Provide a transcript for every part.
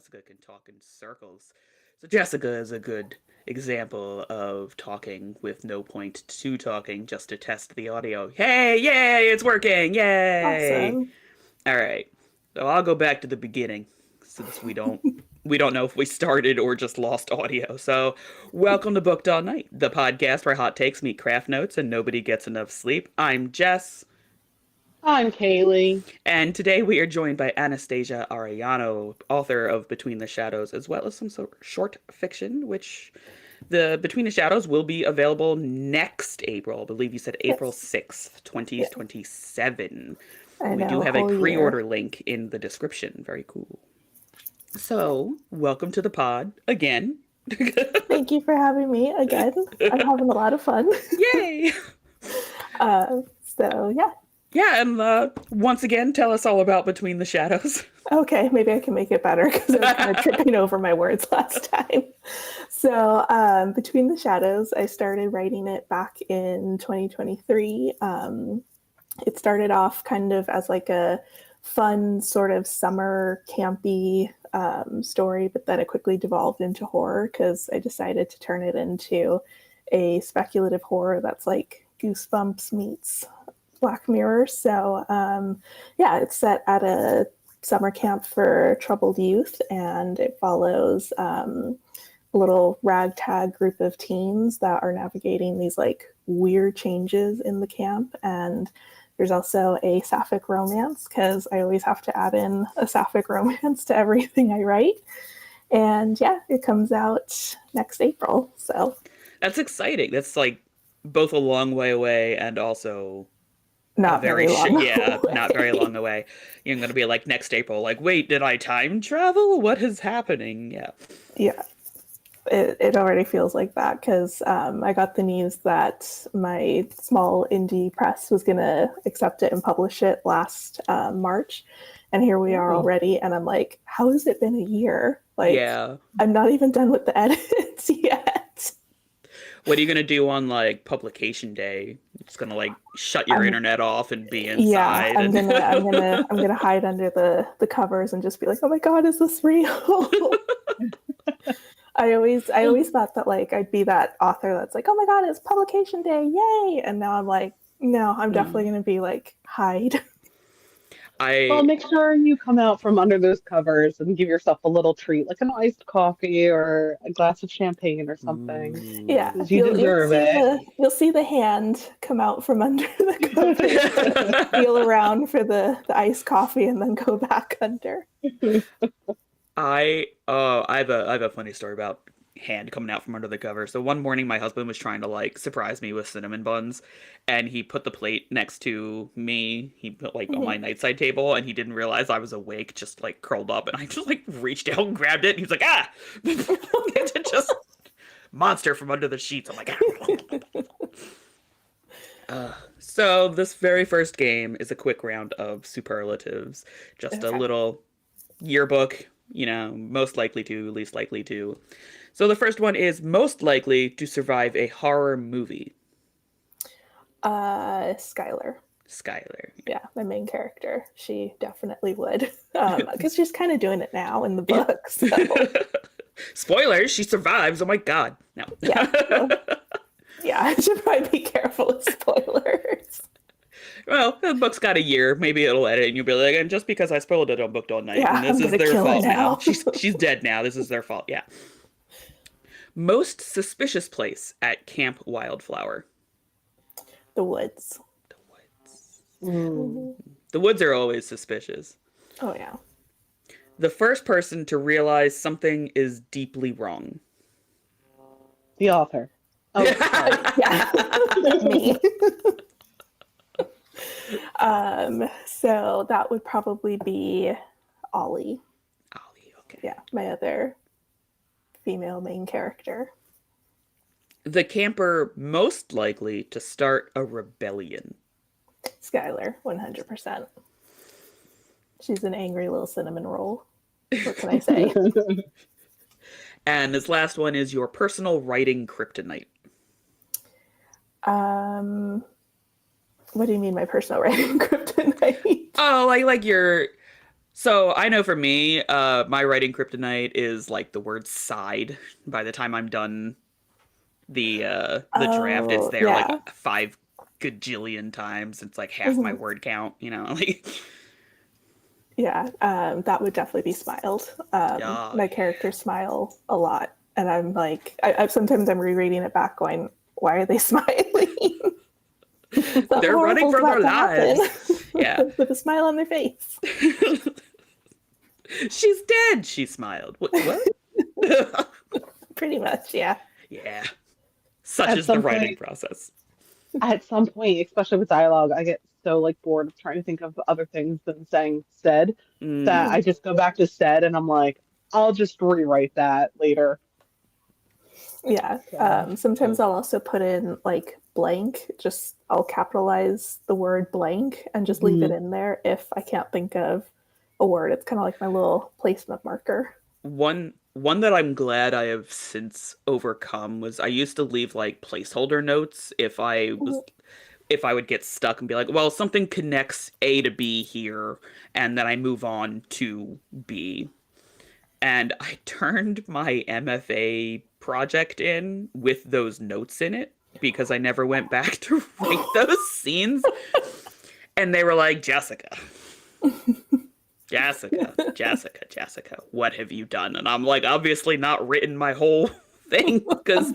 Jessica can talk in circles. So Jessica is a good example of talking with no point to talking, just to test the audio. Hey, yay, it's working, yay! Awesome. All right, so I'll go back to the beginning since we don't know if we started or just lost audio. So, welcome to Booked All Night, the podcast where hot takes meet craft notes and nobody gets enough sleep. I'm Jess. I'm Kaylee. And today we are joined by Anastasia Arellano, author of Between the Shadows, as well as some short fiction, which the Between the Shadows will be available next April. I believe you said April Yes. 6th, Yeah. 2027. I We do know, have a whole pre-order year. link in the description. Very cool. So, welcome to the pod again. Thank you for having me again. I'm having a lot of fun. Yay! Yeah. Yeah, and once again, tell us all about Between the Shadows. Okay, maybe I can make it better because I was kind of tripping over my words last time. Between the Shadows, I started writing it back in 2023. It started off kind of as like a fun sort of summer campy story, but then it quickly devolved into horror because I decided to turn it into a speculative horror that's like Goosebumps meets Black Mirror. Yeah, it's set at a summer camp for troubled youth, and it follows a little ragtag group of teens that are navigating these like weird changes in the camp. And there's also a sapphic romance because I always have to add in a sapphic romance to everything I write. And yeah, it comes out next April. So That's exciting. That's like both a long way away and also a not very very long not very away. long away. You're gonna be like next April, like, wait, did I time travel? What is happening? Yeah. Yeah, it already feels like that because I got the news that my small indie press was going to accept it and publish it last March. And here we are Ooh. already. And I'm like, how has it been a year? Like, Yeah. I'm not even done with the edits yet. What are you gonna do on like publication day? You're just gonna like shut your I'm internet off and be yeah, inside and I'm gonna hide under the covers and just be like, oh my god, is this real? I always thought that like I'd be that author that's like, oh my god, it's publication day, yay! And now I'm like, no, I'm definitely Mm. gonna be like hide. Well, I make sure you come out from under those covers and give yourself a little treat, like an iced coffee or a glass of champagne or something, Yeah, Ooh. because you deserve it. you'll see the hand come out from under the covers, feel around for the iced coffee, and then go back under. I have a funny story about hand coming out from under the cover. So one morning my husband was trying to like surprise me with cinnamon buns and he put the plate next to me. He put like on my Mhm. nightside table and he didn't realize I was awake, just like curled up and I just like reached out and grabbed it and he was like, ah it just monster from under the sheets. I'm like, ah. So this very first game is a quick round of superlatives. Just a Okay. little yearbook, most likely to, least likely to. So the first one is most likely to survive a horror movie. Skylar. Skylar. Yeah, my main character. She definitely would, because she's kind of doing it now in the Yeah. book. So Spoilers, she survives. Oh my god. No. yeah, well, yeah, I should probably be careful with spoilers. Well, the book's got a year. Maybe it'll edit and you'll be like, and just because I spoiled it on Booked All Night, and Yeah, this I'm is gonna their kill her fault now. now. She's dead now. This is their fault. Yeah. Most suspicious place at Camp Wildflower. The woods. The woods. Mm. Mhm. The woods are always suspicious. Oh yeah. The first person to realize something is deeply wrong. The author. Oh, sorry. Yeah, me. So that would probably be Ollie. Ollie, okay. Yeah, my other female main character. The camper most likely to start a rebellion. Skylar, 100%. She's an angry little cinnamon roll. What can I say? And this last one is your personal writing kryptonite. um, what do you mean my personal writing kryptonite? Oh, like your So I know for me, my writing kryptonite is like the word side. By the time I'm done the draft, it's Oh, there like yeah. 5 gajillion times. It's like half my Mhm. word count, you know? Like, Yeah, that would definitely be smiled. oh My yeah. characters smile a lot, and I'm like, sometimes I'm rereading it back, going, "Why are they smiling? Something They're running horrible's for their about to happen," lives. Yeah. with a smile on their face. She's dead, she smiled. What? Pretty much, yeah. Yeah. Such At is the some writing point, process. especially with dialogue, I get so like bored of trying to think of other things than saying said that Mm, I just go back to said and I'm like, I'll just rewrite that later. Yeah. So, Sometimes oh, I'll also put in like blank, just I'll capitalize the word blank and just leave it mhm. in there if I can't think of a word. It's kind of like my little placement marker. one that I'm glad I have since overcome was I used to leave like placeholder notes Mhm. if I would get stuck and be like, well, something connects A to B here, and then I move on to B. And I turned my MFA project in with those notes in it because I never went back to write those scenes. And they were like, Jessica, what have you done? And I'm like, obviously not written my whole thing because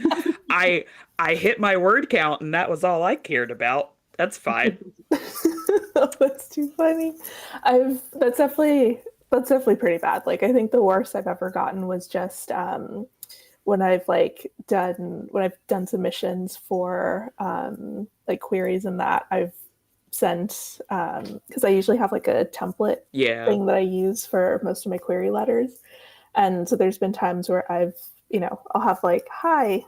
I I hit my word count and that was all I cared about. That's fine. That's too funny. I've that's definitely pretty bad. Like I think the worst I've ever gotten was just when I've done submissions for like queries and that I've sent because I usually have like a template Yeah. thing that I use for most of my query letters. And so there's been times where I'll have like, hi,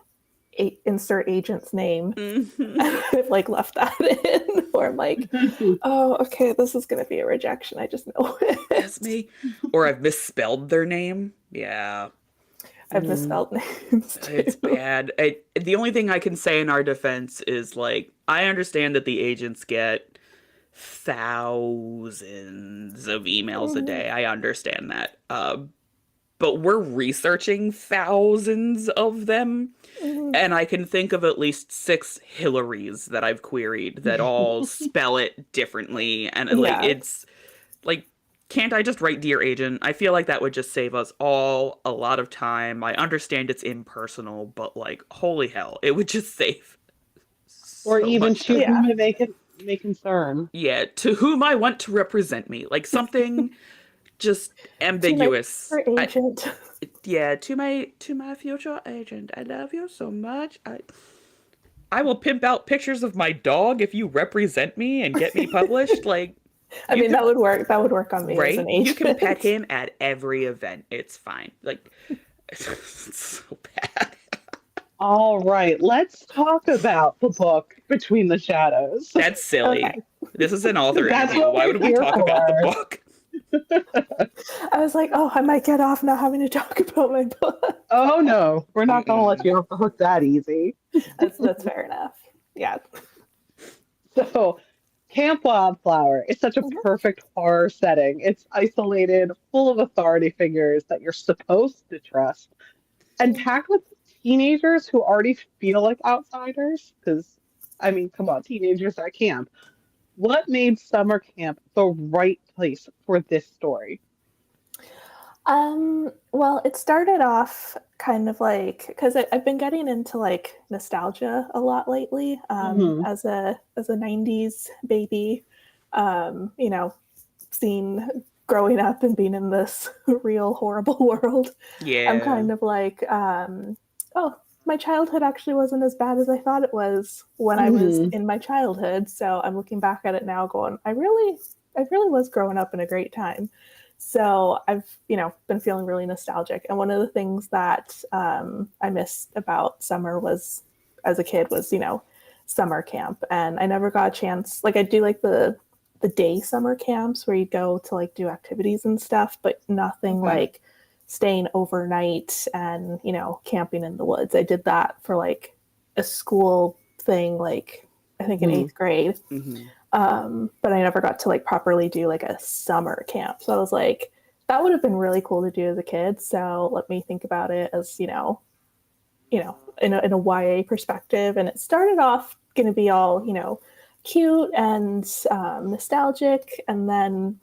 insert agent's name. Mhm. And I've like left that in, or I'm like, oh, okay, this is going to be a rejection. I just know That's it. me. Or I've misspelled their name. Yeah. I've Mhm. misspelled names It's too. bad. The only thing I can say in our defense is like I understand that the agents get thousands of emails a Mhm. day. I understand that. But we're researching thousands of them, Mhm. and I can think of at least 6 Hillarys that I've queried that all spell it differently, and like Yeah. it's like can't I just write Dear Agent? I feel like that would just save us all a lot of time. I understand it's impersonal, but like, holy hell, it would just save Or so even much to time. Yeah. whom it may concern. Yeah, to whom I want to represent me. Like something just To my ambiguous. agent. Yeah, to my future agent. I love you so much. I will pimp out pictures of my dog if you represent me and get me published. Like I you mean, could that would work. That would work on me as right? an You can pet agent. him at every event. It's fine. Like, it's so bad. All right, let's talk about the book Between the Shadows. That's silly. Okay. This is an author That's interview. what Why we're would we here talk about the for. book? I was like, oh, I might get off now having to talk about my book. Oh no, we're not going to let Mm-mm. you off the hook that easy. That's fair enough. Yeah. So, Camp Wildflower is such a Mhm. perfect horror setting. It's isolated, full of authority figures that you're supposed to trust, and packed with teenagers who already feel like outsiders. Because, I mean, come on, teenagers at camp. What made summer camp the right place for this story? Well, it started off kind of like because I've been getting into like nostalgia a lot lately. Hmm. As a '90s baby, you know, seeing growing up and being in this real horrible world, I'm Yeah. kind of like, oh, my childhood actually wasn't as bad as I thought it was when I was Hmm. in my childhood. So I'm looking back at it now, going, I really was growing up in a great time. So I've, been feeling really nostalgic. And one of the things that I missed about summer was, as a kid, was summer camp, and I never got a chance. Like I do like the day summer camps where you go to like do activities and stuff, but nothing Okay. like staying overnight and camping in the woods. I did that for like a school thing, like I think in Hmm. eighth grade. Hmm. But I never got to like properly do like a summer camp. So I was like, that would have been really cool to do as a kid. So let me think about it as, in a YA perspective. And it started off going to be all, cute and nostalgic. And then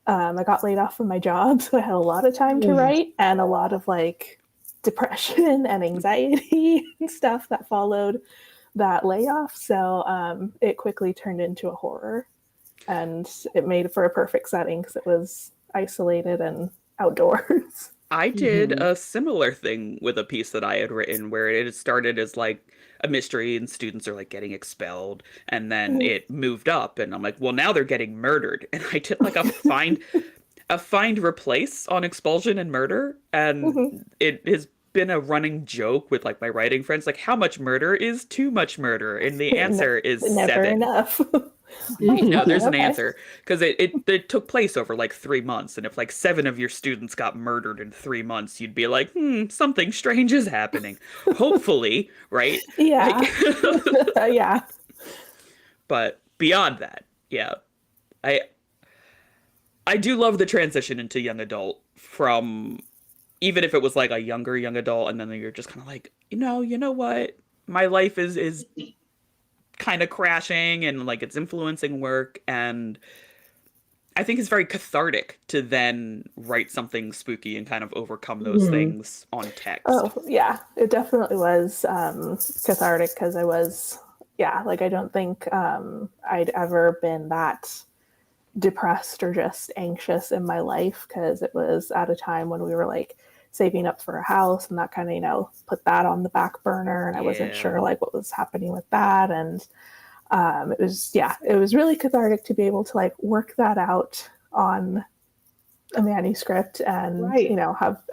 I got laid off from my job. So I had a lot of time to write and a lot of like depression and anxiety and stuff that followed that layoff. So it quickly turned into a horror. And it made for a perfect setting because it was isolated and outdoors. I did a similar thing with a piece that I had written where it had started as like a mystery and students are like getting expelled and then it moved up and I'm like, well, now they're getting murdered. And I did like a find replace on expulsion and murder. And it has been a running joke with like my writing friends, like how much murder is too much murder? And the answer is never 7. enough. No, there's an Okay. answer because it took place over like 3 months, and if like 7 of your students got murdered in 3 months, you'd be like, something strange is happening. Hopefully, right? Yeah. Like, Yeah. but beyond that, yeah, I I do love the transition into young adult from even if it was like a younger young adult, and then you're just kind of like, you know what, my life is kind of crashing and like it's influencing work and I think it's very cathartic to then write something spooky and kind of overcome those things on text. Oh, yeah. It definitely was cathartic because I was, yeah, like I don't think I'd ever been that depressed or just anxious in my life because it was at a time when we were like saving up for a house and that kind of, put that on the back burner and I wasn't Yeah. sure like what was happening with that. And it was really cathartic to be able to like work that out on a manuscript and Right.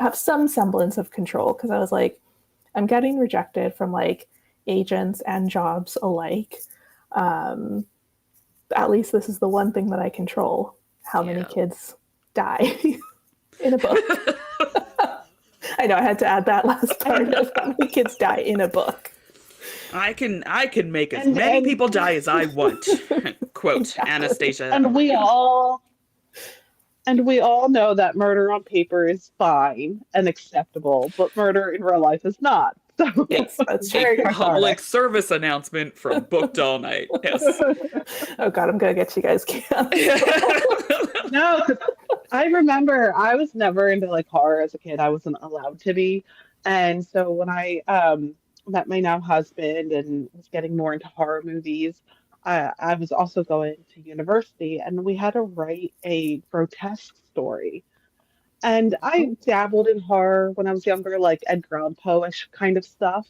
have some semblance of control because I was like, I'm getting rejected from like agents and jobs alike. At least this is the one thing that I control: how many Yeah. kids die in a book. I know I had to add that last part of how many kids die in a book. I can make as And- many and- people die as I want. Quote Exactly. Anastasia. And we all know that murder on paper is fine and acceptable, but murder in real life is not. So Yes, that's A true. very public cathartic. service announcement from Booked All Night. Yes. Oh God, I'm gonna get you guys canceled. No, 'cause I remember I was never into like horror as a kid. I wasn't allowed to be. And so when I met my now husband and was getting more into horror movies, I was also going to university and we had to write a grotesque story. And I dabbled in horror when I was younger, like Edgar Allan Poe-ish kind of stuff.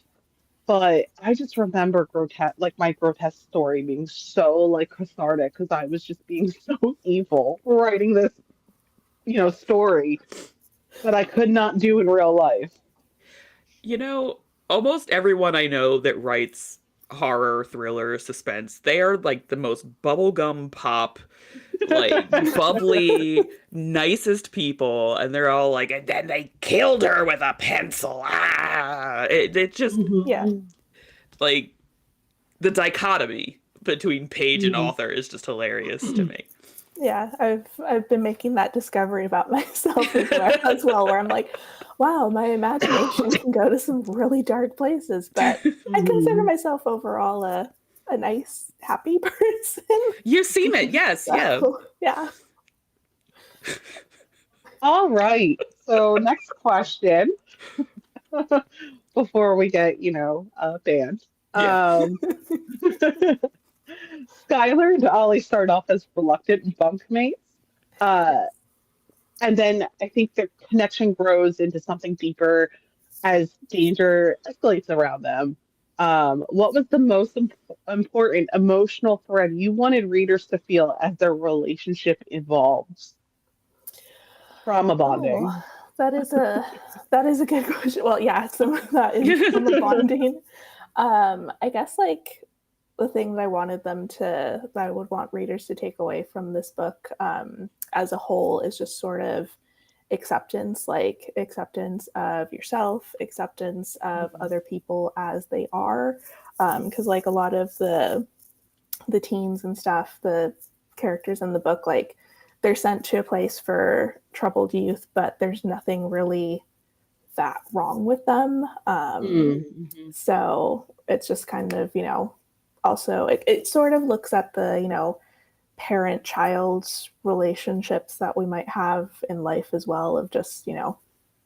But I just remember grotesque, like my grotesque story being so like cathartic because I was just being so evil writing this, story that I could not do in real life. Almost everyone I know that writes horror, thriller, suspense, they are like the most bubblegum pop, like bubbly, nicest people, and they're all like, and then they killed her with a pencil. Ah, it just Yeah. like the dichotomy between page and Mhm. author is just hilarious to me. Yeah, I've been making that discovery about myself as well, where I'm like, wow, my imagination can go to some really dark places, but I consider myself overall a nice, happy person. You seem it, yes, yeah. So, yeah. All right. So next question before we get, banned. Yeah. Skylar and Ollie start off as reluctant bunkmates. Uh, and then I think their connection grows into something deeper as danger escalates around them. What was the most important emotional thread you wanted readers to feel as their relationship evolves? Trauma bonding. Oh, that is a good question. Well, yeah, some of that is from the bonding. I guess like the thing that I would want readers to take away from this book as a whole is just sort of acceptance, like acceptance of yourself, acceptance of other people as they are. Because like a lot of the the teens and stuff, the characters in the book, like they're sent to a place for troubled youth, but there's nothing really that wrong with them. Mm-hmm. So it's just kind of, also it sort of looks at the, parent child relationships that we might have in life as well, of just,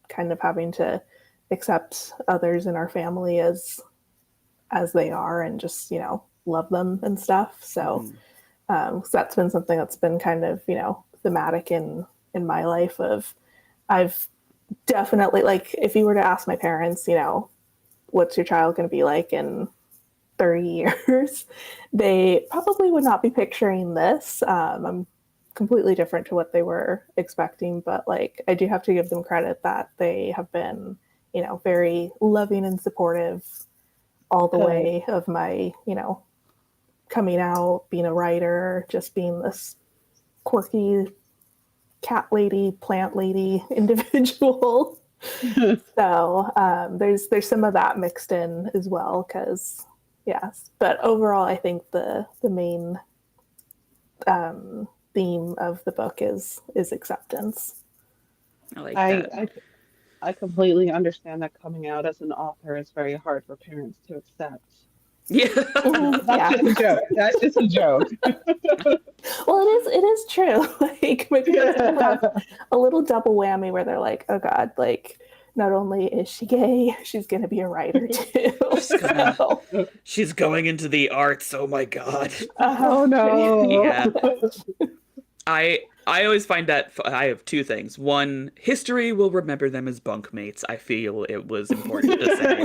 kind of having to accept others in our family as they are and just, love them and stuff. So, so that's been something that's been kind of, thematic in my life of I've definitely, like, if you were to ask my parents, what's your child going to be like in 30 years, they probably would not be picturing this. I'm completely different to what they were expecting, but like I do have to give them credit that they have been, very loving and supportive all the way of my, coming out, being a writer, just being this quirky cat lady, plant lady individual. So there's some of that mixed in as well, because yes, but overall I think the main theme of the book is acceptance. I like that. I completely understand that coming out as an author is very hard for parents to accept. Yeah. Mhm, That's yeah. just a joke. That's just a joke. Well, it is true. Like my parents have a little double whammy where they're like, oh God, like not only is she gay, she's gonna be a writer too. So, She's going into the arts. Oh my God. Oh no. Yeah. I always find that I have two things. One, history will remember them as bunkmates. I feel it was important to say,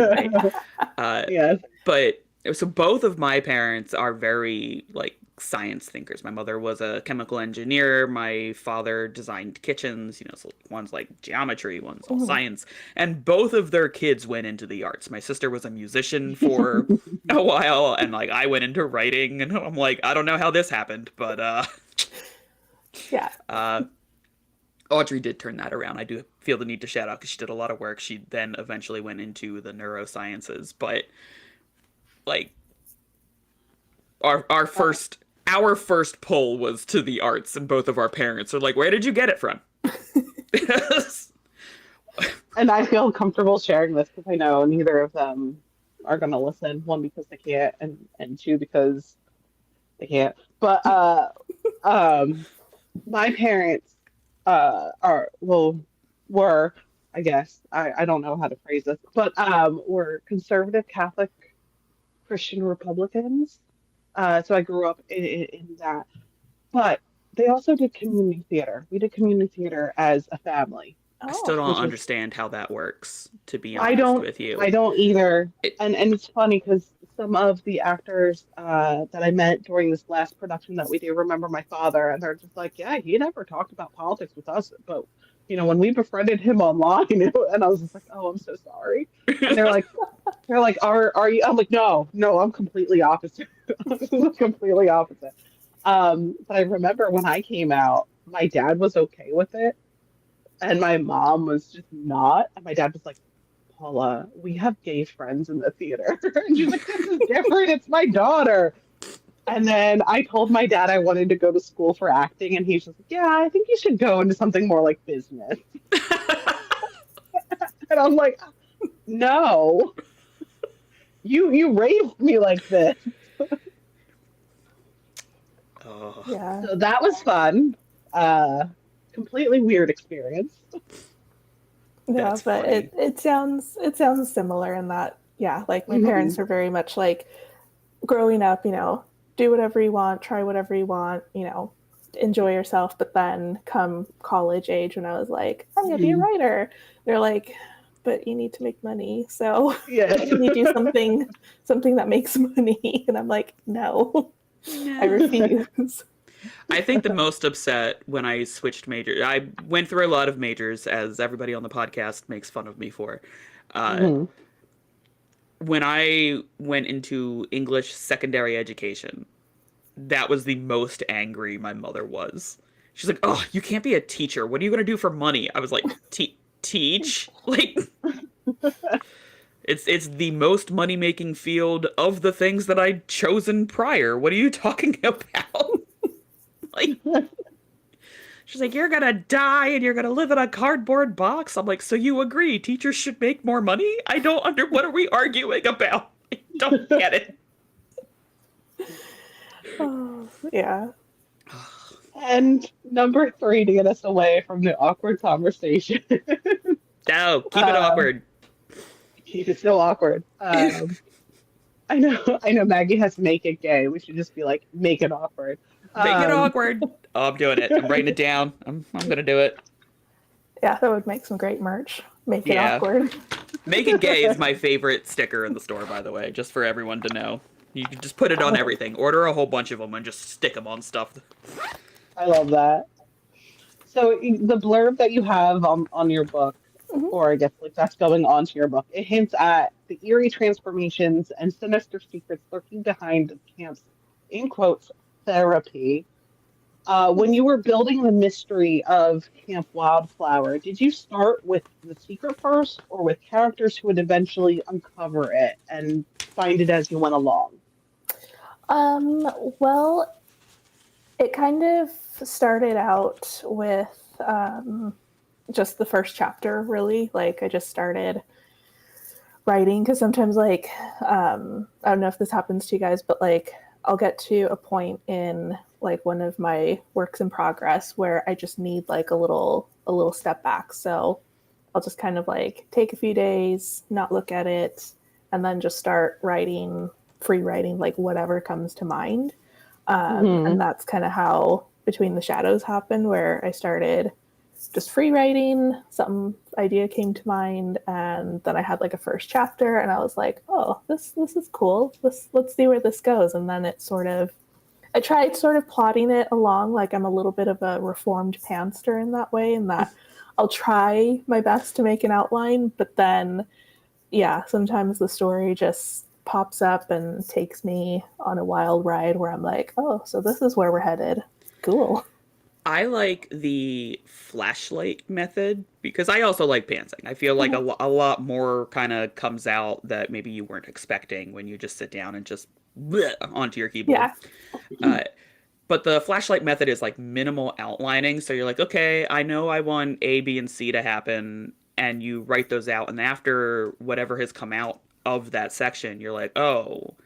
right? Yes. But so both of my parents are very like science thinkers. My mother was a chemical engineer. My father designed kitchens. So one's like geometry, one's all science. And both of their kids went into the arts. My sister was a musician for a while, and like I went into writing. And I'm like, I don't know how this happened, but yeah. Audrey did turn that around. I do feel the need to shout out because she did a lot of work. She then eventually went into the neurosciences, but like our first pull was to the arts, and both of our parents are like, "Where did you get it from?" And I feel comfortable sharing this because I know neither of them are going to listen. One, because they can't, and two, because they can't. But my parents were, I guess, I don't know how to phrase this, but were conservative Catholic Christian Republicans. So I grew up in that. But they also did community theater. We did community theater as a family. I still Oh, don't which was understand how that works, to be I honest don't with you. I don't either. It, And it's funny because some of the actors that I met during this last production that we do remember my father, and they're just like, yeah, he never talked about politics with us, but when we befriended him online, and I was just like, oh, I'm so sorry. And they're like, are you? I'm like, no, I'm completely opposite. I'm completely opposite. But I remember when I came out, my dad was okay with it, and my mom was just not. And my dad was like, Paula, we have gay friends in the theater. And she's like, this is different. It's my daughter. And then I told my dad I wanted to go to school for acting, and he's just like, yeah, I think you should go into something more like business. And I'm like, no, you raised me like this. oh, yeah. So that was fun. Completely weird experience. Yeah, that's but funny. it sounds similar in that, yeah, like my Mhm. parents are very much like growing up, do whatever you want, try whatever you want, enjoy yourself. But then come college age, when I was like, I'm gonna be a Mhm. writer, they're like, but you need to make money. So Yeah. can you do something that makes money? And I'm like, no, I No. refuse. I think the most upset when I switched majors, I went through a lot of majors, as everybody on the podcast makes fun of me for. Uh, Mhm. when I went into English secondary education, that was the most angry my mother was. She's like, "Oh, you can't be a teacher. What are you going to do for money?" I was like, Teach? Like, It's the most money-making field of the things that I'd chosen prior. What are you talking about? Like, she's like, you're gonna die and you're gonna live in a cardboard box. I'm like, so you agree teachers should make more money? I don't what are we arguing about? I don't get it. Oh, yeah. And number 3 to get us away from the awkward conversation. No, keep it awkward. Keep it so awkward. I know Maggie has to make it gay. We should just be like, make it awkward. Make it awkward. Oh, I'm doing it. I'm writing it down. I'm gonna do it. Yeah, that would make some great merch. Make it Yeah. awkward. Make it gay is my favorite sticker in the store, by the way, just for everyone to know. You can just put it on everything. Order a whole bunch of them and just stick them on stuff. I love that. So the blurb that you have on your book, or I guess like that's going on to your book, it hints at the eerie transformations and sinister secrets lurking behind the camp's, in quotes, therapy. When you were building the mystery of Camp Wildflower, did you start with the secret first, or with characters who would eventually uncover it and find it as you went along? Well, it kind of started out with just the first chapter, really. Like, I just started writing because sometimes, like, I don't know if this happens to you guys, but like, I'll get to a point in like one of my works in progress where I just need like a little step back. So I'll just kind of like take a few days, not look at it, and then just start writing, free writing, like whatever comes to mind. And that's kind of how Between the Shadows happened, where I started just free writing, some idea came to mind, and then I had like a first chapter, and I was like, oh, this is cool. Let's see where this goes. And then it sort of, I tried sort of plotting it along, like I'm a little bit of a reformed pantser in that way, in that I'll try my best to make an outline, but then, yeah, sometimes the story just pops up and takes me on a wild ride where I'm like, oh, so this is where we're headed. Cool. I like the flashlight method because I also like pantsing. I feel like a lot more kind of comes out that maybe you weren't expecting when you just sit down and just bleh onto your keyboard. Yeah. But the flashlight method is like minimal outlining. So you're like, okay, I know I want A, B, and C to happen. And you write those out. And after whatever has come out of that section, you're like, oh,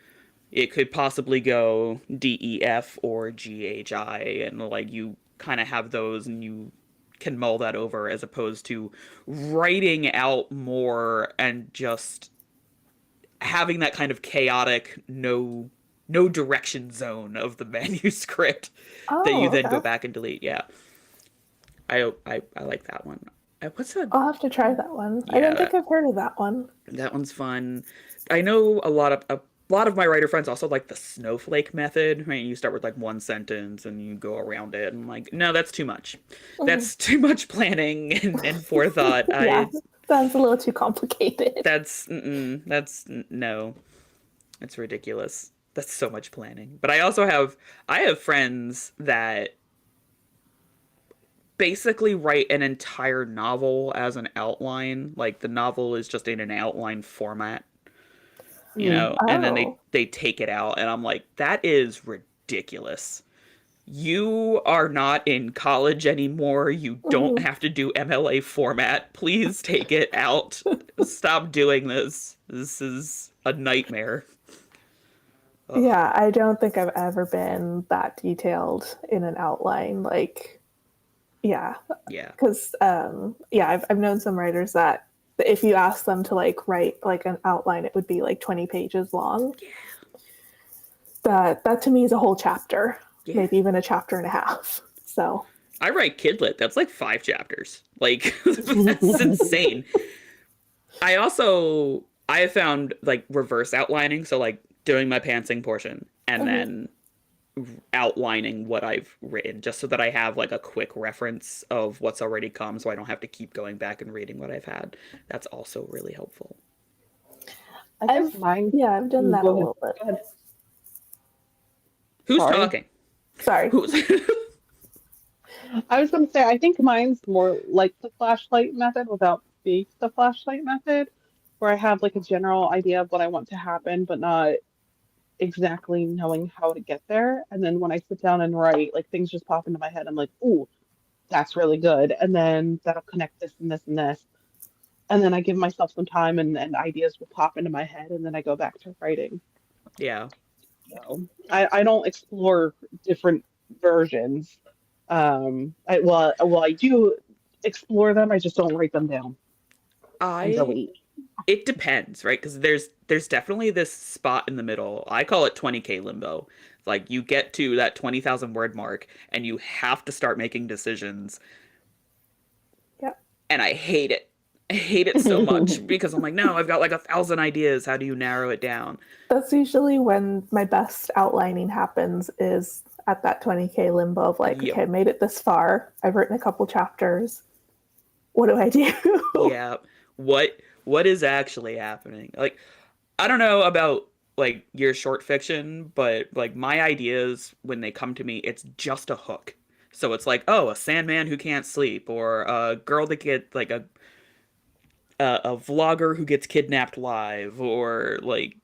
it could possibly go D, E, F, or G, H, I. And like you kind of have those and you can mull that over, as opposed to writing out more and just having that kind of chaotic no direction zone of the manuscript that you then go back and delete. Yeah, I like that one. What's that? I'll have to try that one. Yeah, I don't think I've heard of that one. That one's fun. I know a lot of my writer friends also like the snowflake method. Right? You start with like one sentence and you go around it. And I'm like, no, that's too much. That's too much planning and forethought. Yeah, sounds a little too complicated. That's no, it's ridiculous. That's so much planning. But I have friends that basically write an entire novel as an outline. Like the novel is just in an outline format, you know, and then they take it out, and I'm like, that is ridiculous. You are not in college anymore. You don't have to do MLA format. Please take it out. Stop doing this. This is a nightmare. Ugh. Yeah, I don't think I've ever been that detailed in an outline. Like, yeah. Because, I've known some writers that if you ask them to like write like an outline, it would be like 20 pages long. Yeah. That to me is a whole chapter, maybe even a chapter and a half. So I write Kidlit. That's like 5 chapters. Like, that's insane. I have found like reverse outlining. So like doing my pantsing portion and then outlining what I've written, just so that I have like a quick reference of what's already come, so I don't have to keep going back and reading what I've had. That's also really helpful. I've done that a little bit. Who's talking? Sorry. I was going to say, I think mine's more like the flashlight method without being the flashlight method, where I have like a general idea of what I want to happen, but not exactly knowing how to get there. And then when I sit down and write, like things just pop into my head. I'm like, ooh, that's really good. And then that'll connect this and this and this. And then I give myself some time and ideas will pop into my head and then I go back to writing. Yeah. So I don't explore different versions. I do explore them, I just don't write them down and I delete. It depends, right? Because there's definitely this spot in the middle. I call it 20K limbo. Like you get to that 20,000 word mark and you have to start making decisions. Yeah. And I hate it. I hate it so much because I'm like, no, I've got like 1,000 ideas. How do you narrow it down? That's usually when my best outlining happens, is at that 20K limbo of like, Yep. okay, I made it this far. I've written a couple chapters. What do I do? Yeah. What is actually happening? Like, I don't know about like your short fiction, but like my ideas when they come to me, it's just a hook. So it's like, oh, a Sandman who can't sleep, or a girl that get like a vlogger who gets kidnapped live, or like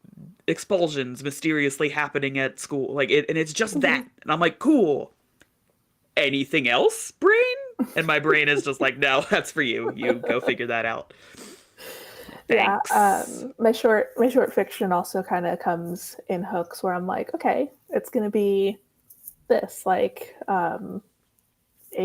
expulsions mysteriously happening at school. Like it, and it's just that. And I'm like, cool. Anything else, brain? And my brain is just like, no, that's for you. You go figure that out. Yeah, Thanks. my short fiction also kind of comes in hooks where I'm like, okay, it's gonna be this, like a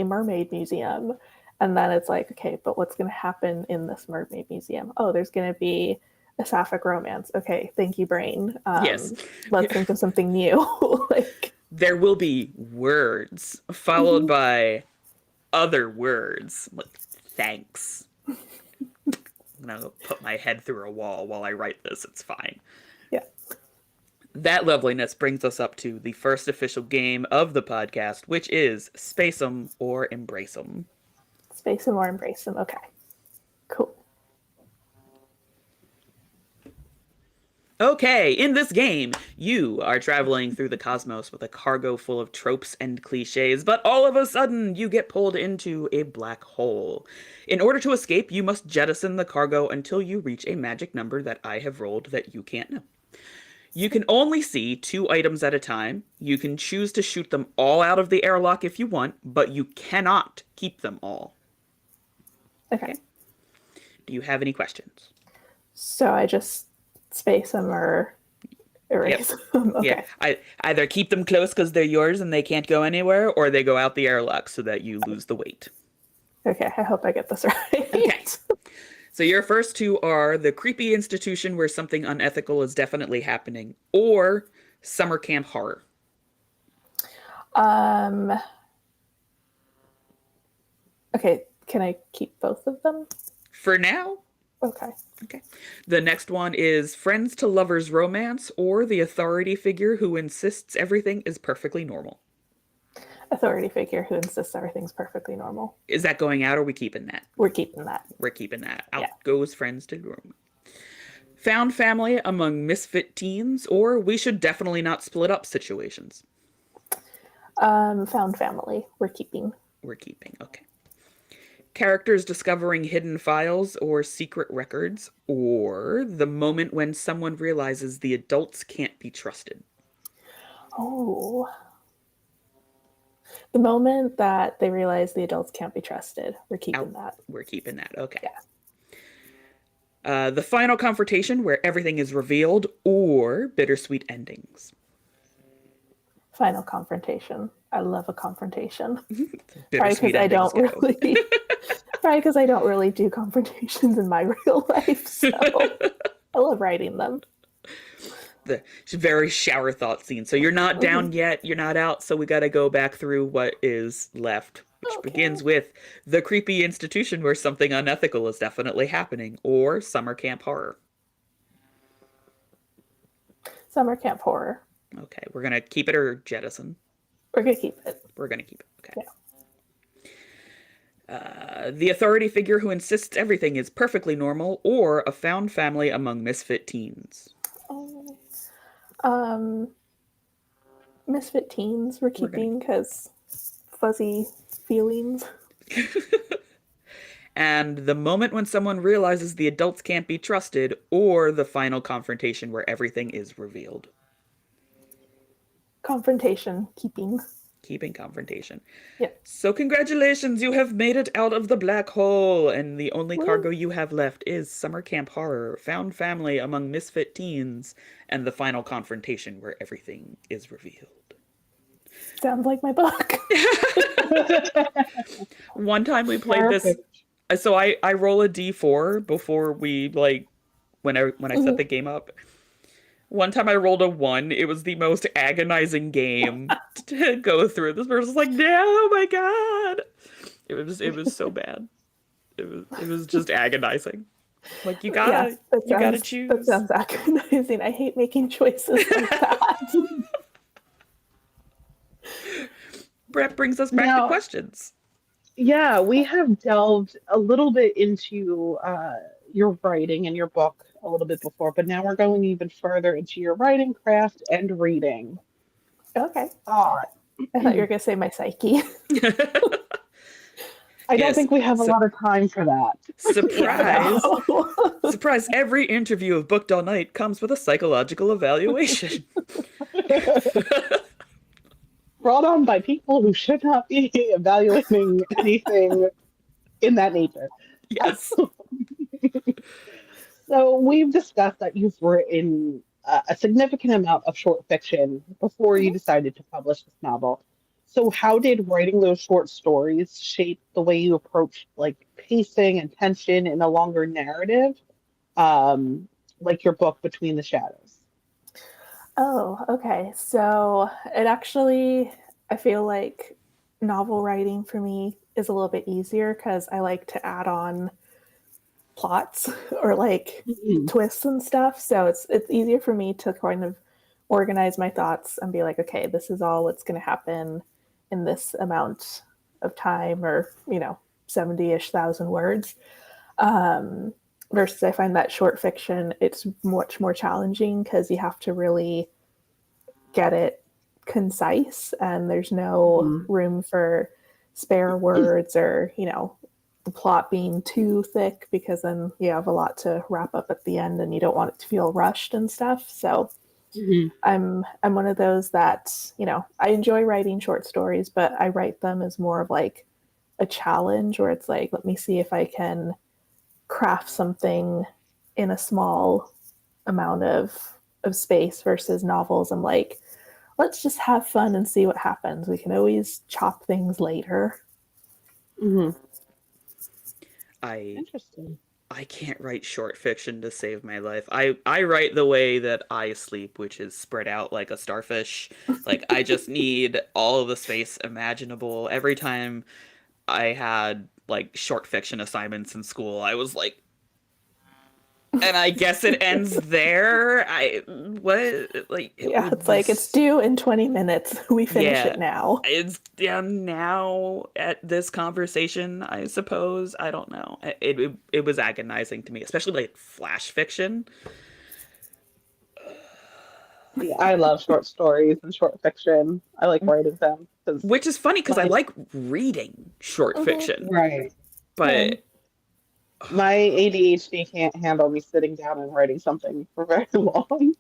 mermaid museum, and then it's like, okay, but what's gonna happen in this mermaid museum? Oh, there's gonna be a sapphic romance. Okay, thank you, brain. Yes. Let's think of something new. Like, There will be words followed mhm. by other words. Like, thanks. I'm gonna put my head through a wall while I write this. It's fine. Yeah, That loveliness brings us up to the first official game of the podcast, which is Space 'em or Embrace 'em. space them or embrace them. Okay, cool. Okay, in this game, you are traveling through the cosmos with a cargo full of tropes and cliches, but all of a sudden you get pulled into a black hole. In order to escape, you must jettison the cargo until you reach a magic number that I have rolled that you can't know. You can only see 2 items at a time. You can choose to shoot them all out of the airlock if you want, but you cannot keep them all. Okay, Okay? Do you have any questions? so I just space them or Yep. erase them. Yeah, Okay, I either keep them close because they're yours and they can't go anywhere, or they go out the airlock so that you lose the weight. okay. I hope I get this right. Okay. So your first 2 are the creepy institution where something unethical is definitely happening, or summer camp horror. Um. Okay. Can I keep both of them? For now, Okay. okay. The next one is friends to lovers romance, or the authority figure who insists everything is perfectly normal. Authority figure who insists everything's perfectly normal. Is that going out, or are we keeping that? We're keeping that. We're keeping that. Out Yeah. goes friends to romance. Found family among misfit teens, or we should definitely not split up situations. Found family. We're keeping. We're keeping, okay. Characters discovering hidden files or secret records, or the moment when someone realizes the adults can't be trusted. Oh. The moment that they realize the adults can't be trusted, we're keeping Out. that. We're keeping that, okay. Yeah. The final confrontation where everything is revealed, or bittersweet endings. Final confrontation. I love a confrontation. Probably Bittersweet because I endings don't go. really. Probably because I don't really do confrontations in my real life. So I love writing them. The very shower thought scene. So you're not down yet, you're not out, so we got to go back through what is left, which Okay. begins with the creepy institution where something unethical is definitely happening, or summer camp horror. Summer camp horror. Okay, we're gonna keep it or jettison. We're gonna keep it. We're gonna keep it. Okay. Yeah. The authority figure who insists everything is perfectly normal, or a found family among misfit teens. Oh. Misfit teens we're keeping because fuzzy feelings. and the moment when someone realizes the adults can't be trusted, or the final confrontation where everything is revealed. Confrontation, keeping. Keeping confrontation. Yeah. So congratulations, you have made it out of the black hole, and the only cargo you have left is summer camp horror, found family among misfit teens, and the final confrontation where everything is revealed. Sounds like my book. One time we played this, so I roll a d4 before we when I set the game up. One time I rolled a 1. It was the most agonizing game to go through. This person's like, no, oh my god. It was so bad. It was just agonizing. Like you gotta choose. That sounds agonizing. I hate making choices like that. Brett brings us back to questions. Yeah, we have delved a little bit into your writing and your book a little bit before, but now we're going even further into your writing craft and reading. Okay. All right. I thought you were going to say my psyche. I don't think we have a lot of time for that. Surprise! Surprise! Every interview of Booked All Night comes with a psychological evaluation. Brought on by people who should not be evaluating anything in that nature. Yes. So we've discussed that you've written a significant amount of short fiction before you decided to publish this novel. So how did writing those short stories shape the way you approach like pacing and tension in a longer narrative, like your book Between the Shadows? Oh, okay. So it actually, I feel like novel writing for me is a little bit easier because I like to add on plots or like twists and stuff. So it's easier for me to kind of organize my thoughts and be like, okay, this is all what's going to happen in this amount of time, or 70-ish thousand words. Versus I find that short fiction, it's much more challenging because you have to really get it concise, and there's no room for spare words or the plot being too thick, because then you have a lot to wrap up at the end and you don't want it to feel rushed and stuff. So I'm one of those that, I enjoy writing short stories, but I write them as more of like a challenge, where it's like, let me see if I can craft something in a small amount of space, versus novels. I'm like, let's just have fun and see what happens. We can always chop things later. Interesting. I can't write short fiction to save my life. I write the way that I sleep, which is spread out like a starfish. Like, I just need all of the space imaginable. Every time I had, like, short fiction assignments in school, I was like, and I guess it ends there. It's due in 20 minutes. We finish it now. It's now at this conversation, I suppose. I don't know. It was agonizing to me, especially like flash fiction. Yeah, I love short stories and short fiction. I like writing them. Which is funny because I like reading short fiction. Right. But my ADHD can't handle me sitting down and writing something for very long.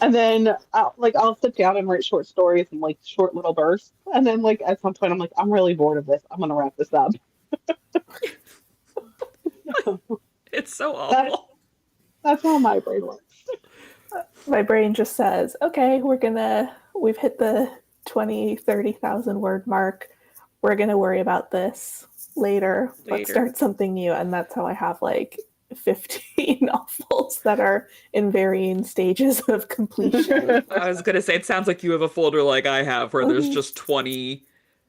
And then I'll sit down and write short stories in like short little bursts. And then like at some point I'm like, I'm really bored of this. I'm gonna wrap this up. It's so awful. That's how my brain works. My brain just says, okay, we've hit the 20, 30,000 word mark. We're gonna worry about this later. Let's start something new. And that's how I have like 15 novels that are in varying stages of completion. I was gonna say, it sounds like you have a folder like I have, where there's just 20,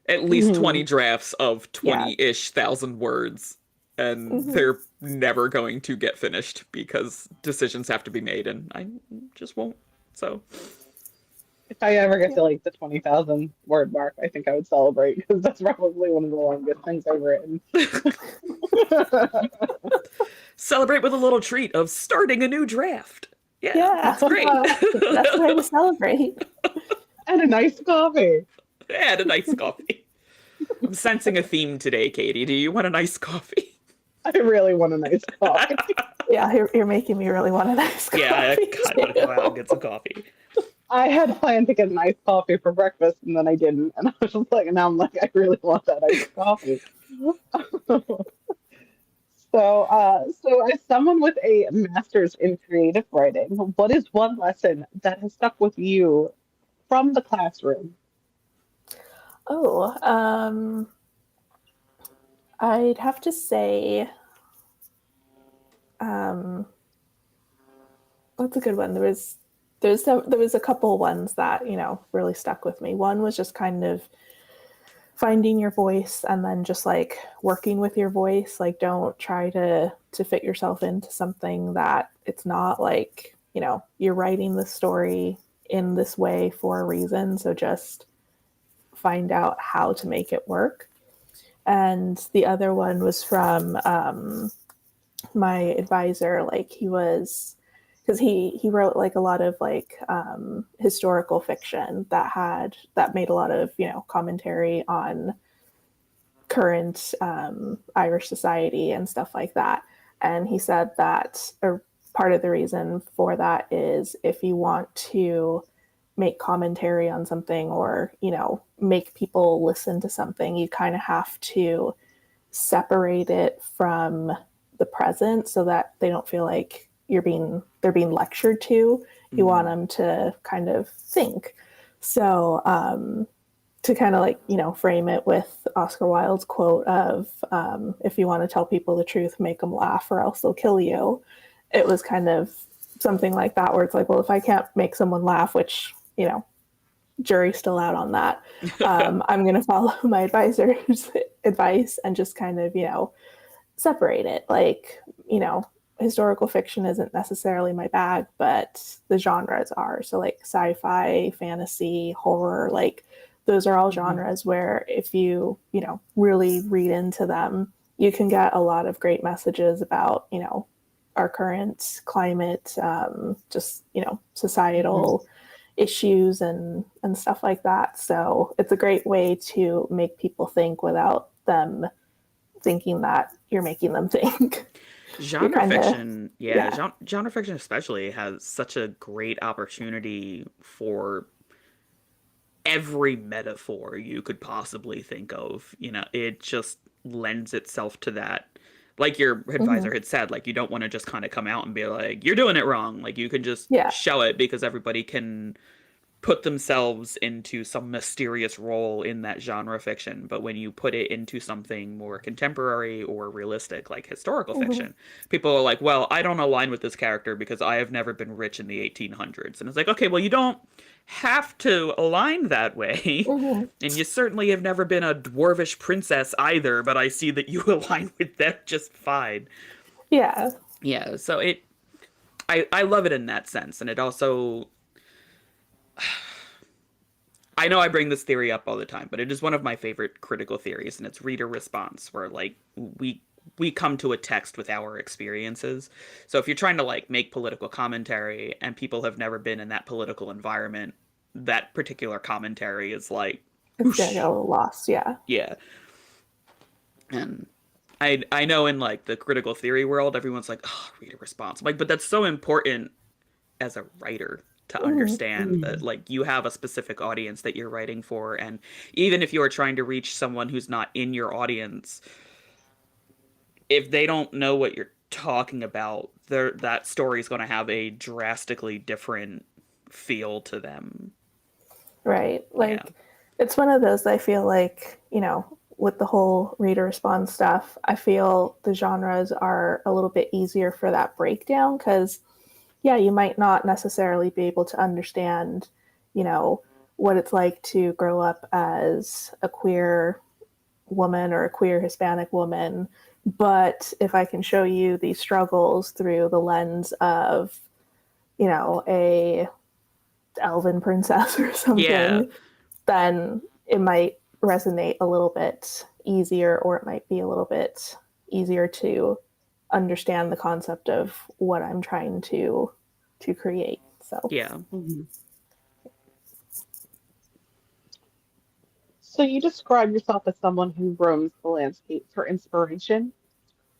at least 20 drafts of 20-ish thousand words, and they're never going to get finished because decisions have to be made, and I just won't. So if I ever get to like the 20,000 word mark, I think I would celebrate, because that's probably one of the longest things I've written. Celebrate with a little treat of starting a new draft. Yeah, that's great. That's the way to celebrate. And a nice coffee. And a nice coffee. I'm sensing a theme today, Katie. Do you want a nice coffee? I really want a nice coffee. Yeah, you're making me really want a nice coffee. Yeah, I kind of want to go out and get some coffee. I had planned to get a nice coffee for breakfast and then I didn't. And I was just like, now I'm like, I really want that iced coffee. So as someone with a master's in creative writing, what is one lesson that has stuck with you from the classroom? Oh, I'd have to say, um, that's a good one. There was a couple ones that really stuck with me. One was just kind of finding your voice and then just like working with your voice. Like, don't try to fit yourself into something that it's not. Like, you're writing the story in this way for a reason, so just find out how to make it work. And the other one was from my advisor. Like, he was, because he wrote like a lot of like historical fiction that made a lot of commentary on current Irish society and stuff like that. And he said that part of the reason for that is if you want to make commentary on something, or make people listen to something, you kind of have to separate it from the present so that they don't feel like they're being lectured to. You want them to kind of think. So to kind of like frame it with Oscar Wilde's quote of if you want to tell people the truth, make them laugh or else they'll kill you. It was kind of something like that, where it's like, well, if I can't make someone laugh, which jury's still out on that, I'm going to follow my advisor's advice and just kind of separate it. Like, historical fiction isn't necessarily my bag, but the genres are. So like sci-fi, fantasy, horror, like those are all genres where if you really read into them, you can get a lot of great messages about our current climate, just societal issues and stuff like that. So it's a great way to make people think without them thinking that you're making them think. Genre fiction, genre fiction especially has such a great opportunity for every metaphor you could possibly think of. It just lends itself to that. Like your advisor had said, like, you don't want to just kind of come out and be like, you're doing it wrong. Like, you can just show it, because everybody can put themselves into some mysterious role in that genre fiction. But when you put it into something more contemporary or realistic, like historical fiction, people are like, well, I don't align with this character because I have never been rich in the 1800s. And it's like, okay, well, you don't have to align that way. And you certainly have never been a dwarvish princess either, but I see that you align with them just fine. Yeah. Yeah, so I love it in that sense. And it also, I know I bring this theory up all the time, but it is one of my favorite critical theories, and it's reader response, where like we come to a text with our experiences. So if you're trying to like make political commentary and people have never been in that political environment, that particular commentary is like, it's gonna get a little lost. Yeah. And I know in like the critical theory world, everyone's like, oh, reader response. I'm like, but that's so important as a writer to understand that like you have a specific audience that you're writing for. And even if you are trying to reach someone who's not in your audience, if they don't know what you're talking about, that story is going to have a drastically different feel to them. Right. Like, it's one of those, I feel like, with the whole reader response stuff, I feel the genres are a little bit easier for that breakdown, because you might not necessarily be able to understand, what it's like to grow up as a queer woman or a queer Hispanic woman. But if I can show you these struggles through the lens of, a elven princess or something, then it might resonate a little bit easier, or it might be a little bit easier to understand the concept of what I'm trying to create. So So you describe yourself as someone who roams the landscape for inspiration.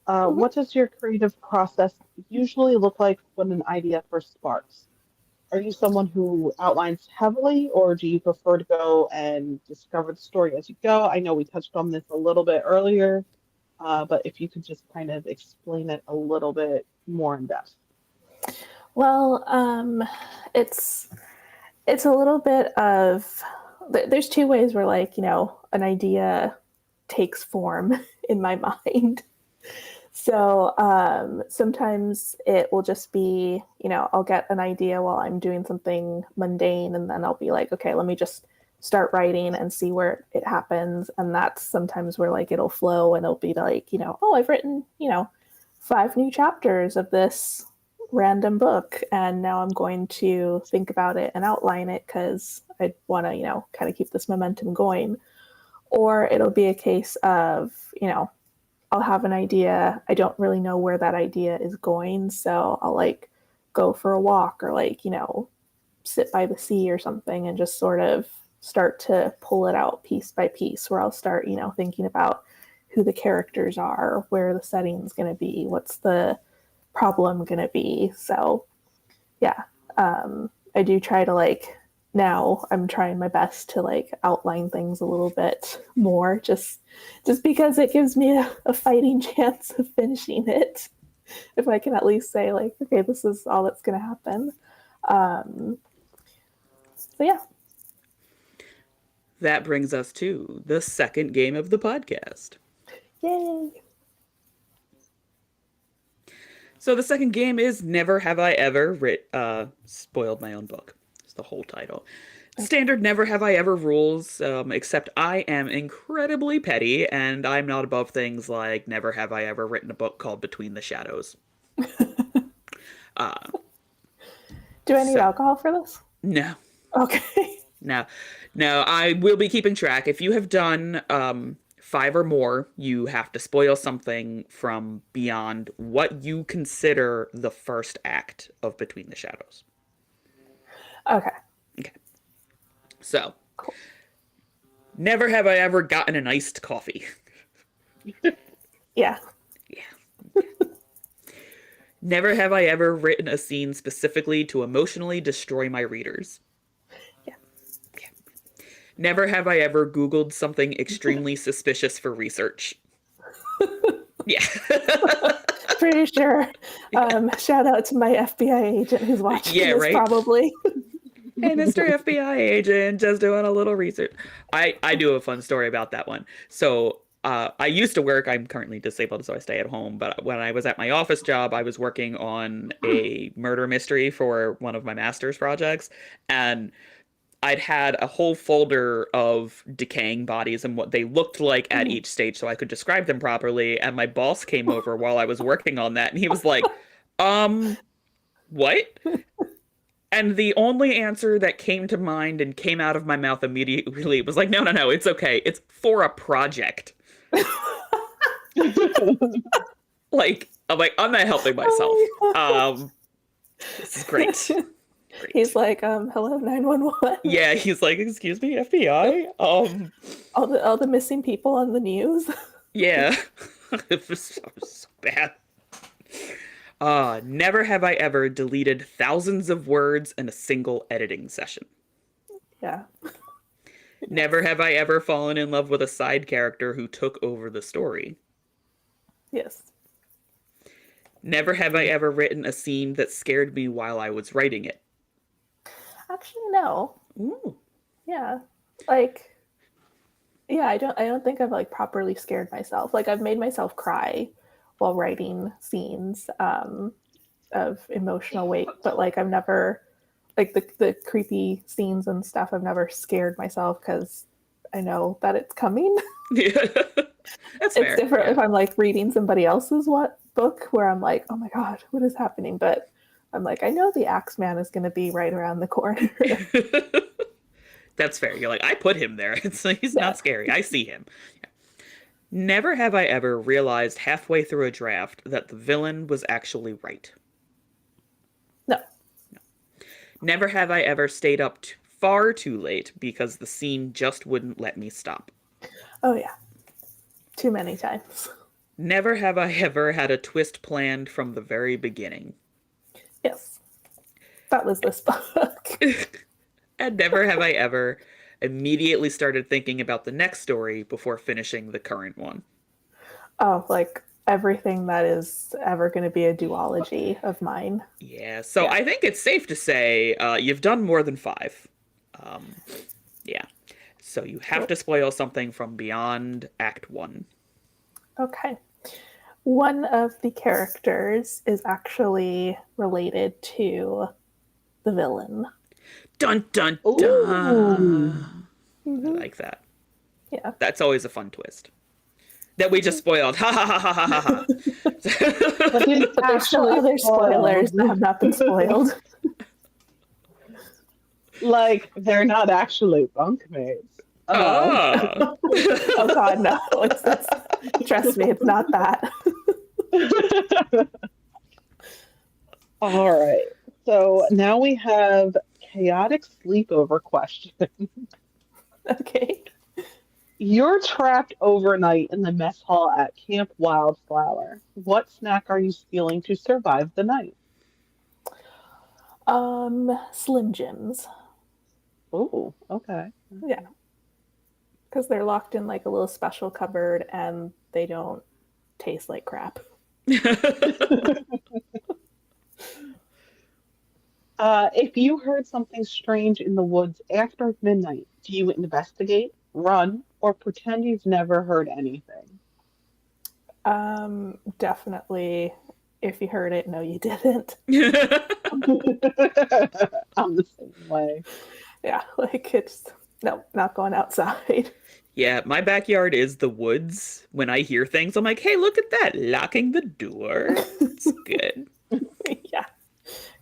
Mhm. What does your creative process usually look like when an idea first sparks? Are you someone who outlines heavily, or do you prefer to go and discover the story as you go? I know we touched on this a little bit earlier, but if you could just kind of explain it a little bit more in depth. Well, it's it's a little bit of there's two ways where like, an idea takes form in my mind. So sometimes it will just be, I'll get an idea while I'm doing something mundane, and then I'll be like, okay, let me just start writing and see where it happens. And that's sometimes where like it'll flow and it'll be like, oh, I've written, 5 new chapters of this random book, and now I'm going to think about it and outline it because I want to, kind of keep this momentum going. Or it'll be a case of, I'll have an idea. I don't really know where that idea is going. So I'll like go for a walk or like, sit by the sea or something and just sort of start to pull it out piece by piece, where I'll start, thinking about who the characters are, where the setting's going to be, what's the problem going to be. So yeah, I do try to like, now I'm trying my best to like outline things a little bit more, just because it gives me a fighting chance of finishing it. If I can at least say like, okay, this is all that's going to happen. So yeah. That brings us to the second game of the podcast. Yay. So the second game is Never Have I Ever spoiled my own book. It's the whole title. Standard Never Have I Ever rules, except I am incredibly petty, and I'm not above things like never have I ever written a book called Between the Shadows. Do I need So- alcohol for this? No, Okay. no, no. I will be keeping track. If you have done 5 or more, you have to spoil something from beyond what you consider the first act of Between the Shadows. Okay. Okay. So, Cool. never have I ever gotten an iced coffee. Yeah. Yeah. Never have I ever written a scene specifically to emotionally destroy my readers. Yeah. Yeah. Never have I ever Googled something extremely suspicious for research. Yeah. Pretty sure. Shout out to my FBI agent who's watching Yeah, this right? probably. Hey, Mr. FBI agent, just doing a little research. I do have a fun story about that one. So, I used to work, I'm currently disabled, so I stay at home. But when I was at my office job, I was working on a murder mystery for one of my master's projects. And I'd had a whole folder of decaying bodies and what they looked like at each stage so I could describe them properly. And my boss came over while I was working on that, and he was like, what? And the only answer that came to mind and came out of my mouth immediately was like, no, it's okay. It's for a project. Like, I'm not helping myself. Oh, This is great. Great. he's like, hello, 911. Yeah, he's like, excuse me, FBI? All the missing people on the news. Yeah. It was so bad. Never have I ever deleted thousands of words in a single editing session. Yeah. Never have I ever fallen in love with a side character who took over the story. Yes. Never have I ever written a scene that scared me while I was writing it. Actually, no. Ooh. Yeah. Like, yeah, I don't think I've like properly scared myself. Like I've made myself cry while writing scenes of emotional weight, but like I've never like the creepy scenes and stuff, I've never scared myself because I know that it's coming. Yeah. That's fair. It's different Yeah. if I'm like reading somebody else's book where I'm like, oh my god, what is happening? But I'm like, I know the Axeman is going to be right around the corner. That's fair. You're like, I put him there. It's like, he's Yeah. not scary. I see him. Yeah. Never have I ever realized halfway through a draft that the villain was actually right. No. Never have I ever stayed up far too late because the scene just wouldn't let me stop. Oh, yeah. Too many times. Never have I ever had a twist planned from the very beginning. Yes. That was this book. And never have I ever immediately started thinking about the next story before finishing the current one. Oh, like everything that is ever going to be a duology of mine. Yeah, so Yeah. I think it's safe to say you've done more than 5. Um, yeah. So you have to spoil something from beyond Act 1. Okay. One of the characters is actually related to the villain. Dun dun Ooh. dun. I like that. Yeah. That's always a fun twist. That we just spoiled. Ha ha ha ha ha ha ha. But didn't But there's still actually other spoilers that have not been spoiled. Like, they're not actually bunkmates. Oh. Oh God, no! Trust me, it's not that. All right. So now we have chaotic sleepover question. Okay. You're trapped overnight in the mess hall at Camp Wildflower. What snack are you stealing to survive the night? Slim Jims. Oh, okay. Yeah, because they're locked in like a little special cupboard and they don't taste like crap. If you heard something strange in the woods after midnight, do you investigate, run, or pretend you've never heard anything? Definitely. If you heard it, no, you didn't. I'm the same way. Yeah, like it's no, not going outside. Yeah, my backyard is the woods. When I hear things, I'm like, hey, look at that, locking the door. It's good. Yeah,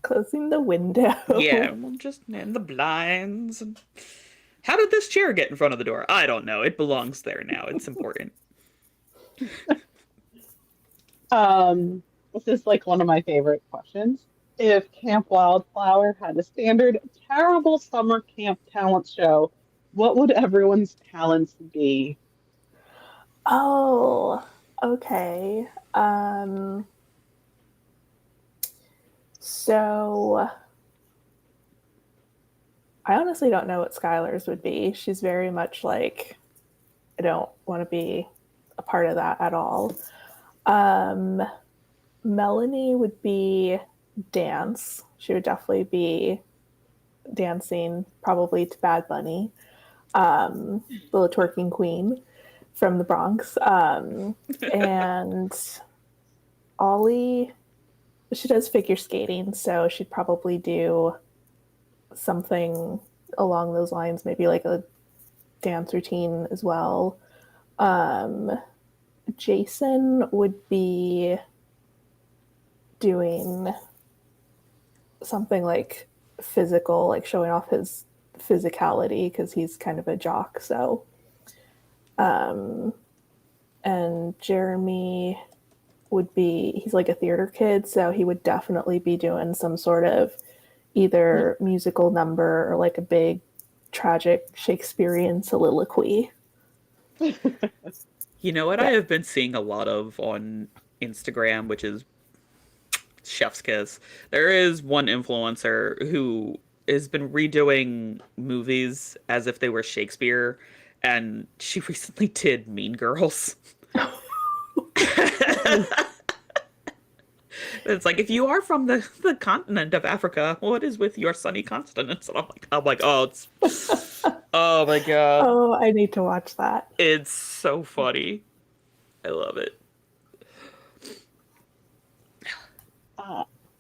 closing the window. Yeah, I'm just in the blinds. How did this chair get in front of the door? I don't know. It belongs there now. It's important. This is like one of my favorite questions. If Camp Wildflower had a standard terrible summer camp talent show, what would everyone's talents be? Oh, okay. So I honestly don't know what Skylar's would be. She's very much like, I don't want to be a part of that at all. Melanie would be dance. She would definitely be dancing, probably to Bad Bunny, little twerking queen from the Bronx. And Ollie, she does figure skating, so she'd probably do something along those lines, maybe like a dance routine as well. Jason would be doing something like physical, like showing off his physicality because he's kind of a jock. So, and Jeremy would be, he's like a theater kid, so he would definitely be doing some sort of either musical number or like a big tragic Shakespearean soliloquy. You know what I have been seeing a lot of on Instagram, which is chef's kiss. There is one influencer who has been redoing movies as if they were Shakespeare, and she recently did Mean Girls. It's like, if you are from the continent of Africa, what is with your sunny continents? And I'm like, oh, it's, oh my god, Oh, I need to watch that. it's so funny. I love it.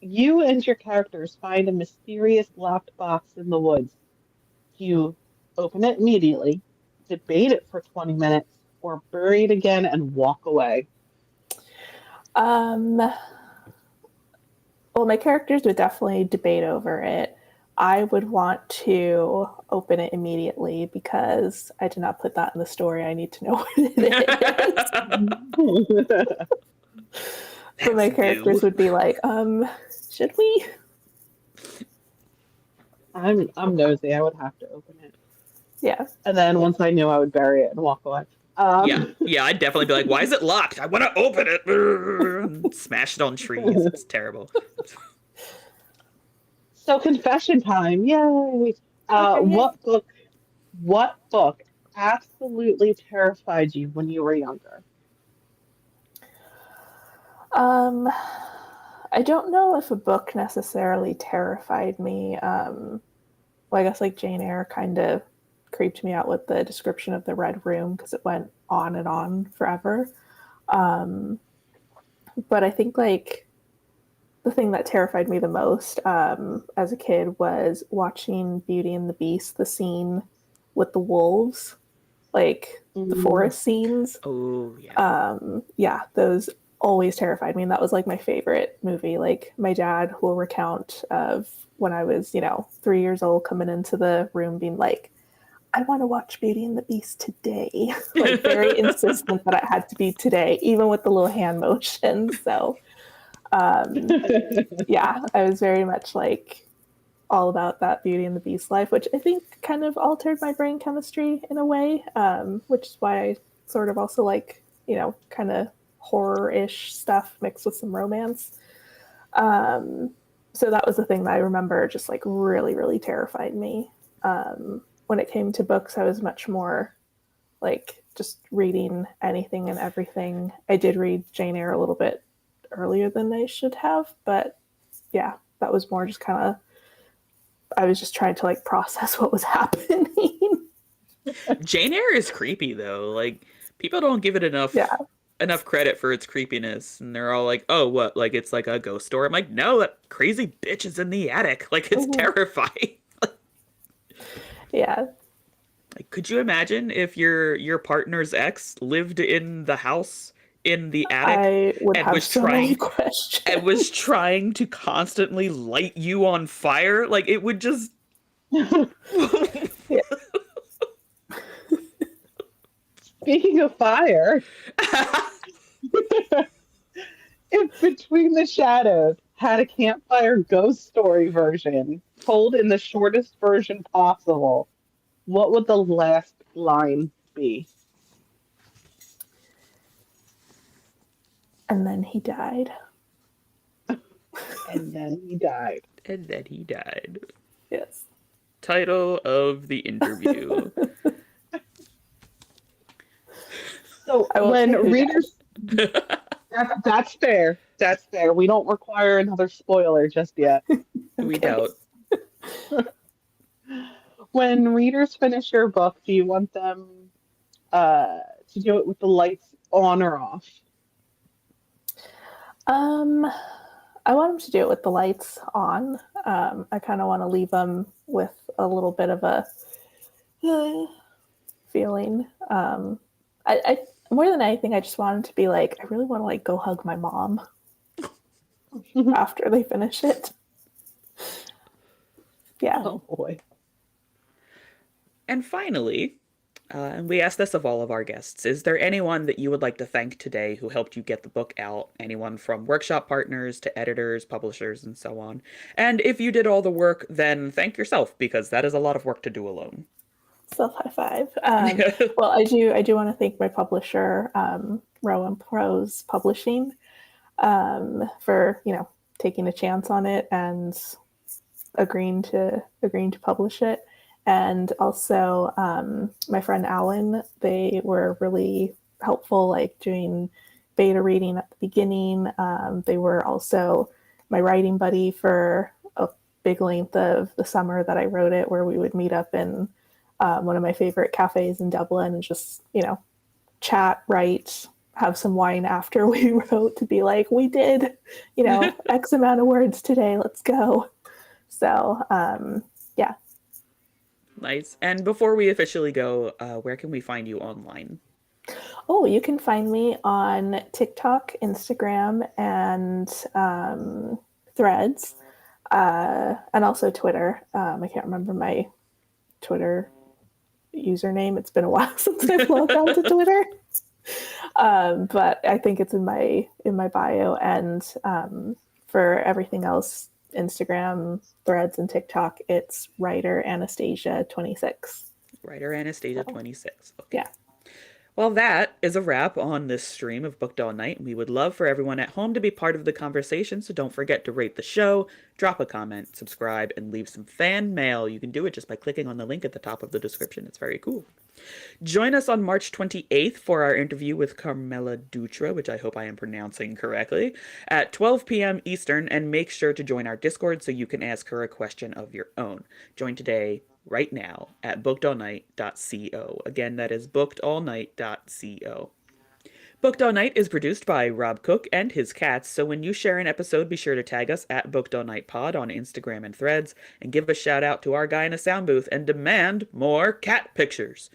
You and your characters find a mysterious locked box in the woods. You open it immediately, debate it for 20 minutes, or bury it again and walk away. Well, my characters would definitely debate over it. I would want to open it immediately because I did not put that in the story. I need to know what it is. So my characters would be like, should we? I'm nosy. I would have to open it. Yeah. And then once I knew, I would bury it and walk away. Yeah, yeah, I'd definitely be like, why is it locked? I want to open it. And smash it on trees. It's terrible. So confession time. Yay. Okay, yeah. What book absolutely terrified you when you were younger? Um, I don't know if a book necessarily terrified me. Well, I guess like Jane Eyre kind of creeped me out with the description of the Red Room because it went on and on forever. Um, but I think like the thing that terrified me the most as a kid was watching Beauty and the Beast, the scene with the wolves, like the Mm. forest scenes. Oh, yeah. Yeah, those always terrified me, and that was like my favorite movie. Like my dad will recount of when I was, 3 years old, coming into the room being like, I want to watch Beauty and the Beast today. Like very insistent that it had to be today, even with the little hand motions. So um, yeah, I was very much like all about that Beauty and the Beast life, which I think kind of altered my brain chemistry in a way, which is why I sort of also like, kind of horror-ish stuff mixed with some romance. Um, so that was the thing that I remember just like really, really terrified me. When it came to books, I was much more like just reading anything and everything. I did read Jane Eyre a little bit earlier than I should have, but yeah, that was more just kind of, I was just trying to like process what was happening. Jane Eyre is creepy though. Like people don't give it Yeah. enough credit for its creepiness, and they're all like, "Oh, what? Like it's like a ghost story?" I'm like, "No, that crazy bitch is in the attic. Like it's Mhm. terrifying." Yeah. Like, could you imagine if your partner's ex lived in the house in the attic I would and have was so many trying questions. to constantly light you on fire? Like it would just Yeah. Speaking of fire, if Between the Shadows had a campfire ghost story version told in the shortest version possible, what would the last line be? And then he died. And then he died. and then he died. Yes. Title of the interview. So I won't when say who died. readers, that's fair. That's fair. We don't require another spoiler just yet. We Okay. don't. When readers finish your book, do you want them to do it with the lights on or off? Um, I want them to do it with the lights on. I kind of want to leave them with a little bit of a feeling. I more than anything, I just want them to be like, I really want to like go hug my mom after they finish it. Yeah. Oh boy. And finally, and we ask this of all of our guests, is there anyone that you would like to thank today who helped you get the book out? Anyone from workshop partners to editors, publishers, and so on? And if you did all the work, then thank yourself, because that is a lot of work to do alone. Self high five. Well, I do want to thank my publisher, Row and Prose Publishing, for taking a chance on it and agreeing to publish it. And also my friend Alan, they were really helpful, like doing beta reading at the beginning. They were also my writing buddy for a big length of the summer that I wrote it, where we would meet up in one of my favorite cafes in Dublin and just, chat, write, have some wine after we wrote to be like, we did, X amount of words today, let's go. So, yeah. Nice. And before we officially go, where can we find you online? Oh, you can find me on TikTok, Instagram, and Threads, and also Twitter. I can't remember my Twitter username. It's been a while since I've logged on to Twitter, but I think it's in my bio. And for everything else, Instagram, Threads, and TikTok, it's writer Anastasia 26. Writer Anastasia 26. Okay. Yeah. Well, that is a wrap on this stream of Booked All Night. We would love for everyone at home to be part of the conversation, so don't forget to rate the show, drop a comment, subscribe, and leave some fan mail. You can do it just by clicking on the link at the top of the description. It's very cool. Join us on March 28th for our interview with Carmela Dutra, which I hope I am pronouncing correctly, at 12 p.m. Eastern, and make sure to join our Discord so you can ask her a question of your own. Join today, right now, at bookedallnight.co. Again, that is bookedallnight.co. Booked All Night is produced by Rob Cook and his cats, so when you share an episode, be sure to tag us at Booked All Night Pod on Instagram and Threads, and give a shout out to our guy in a sound booth and demand more cat pictures.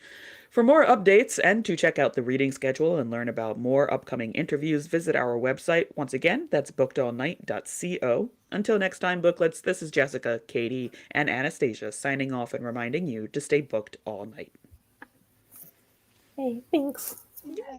For more updates and to check out the reading schedule and learn about more upcoming interviews, visit our website. Once again, that's bookedallnight.co. Until next time, booklets, this is Jessica, Katie, and Anastasia signing off and reminding you to stay booked all night. Hey, thanks. Yeah.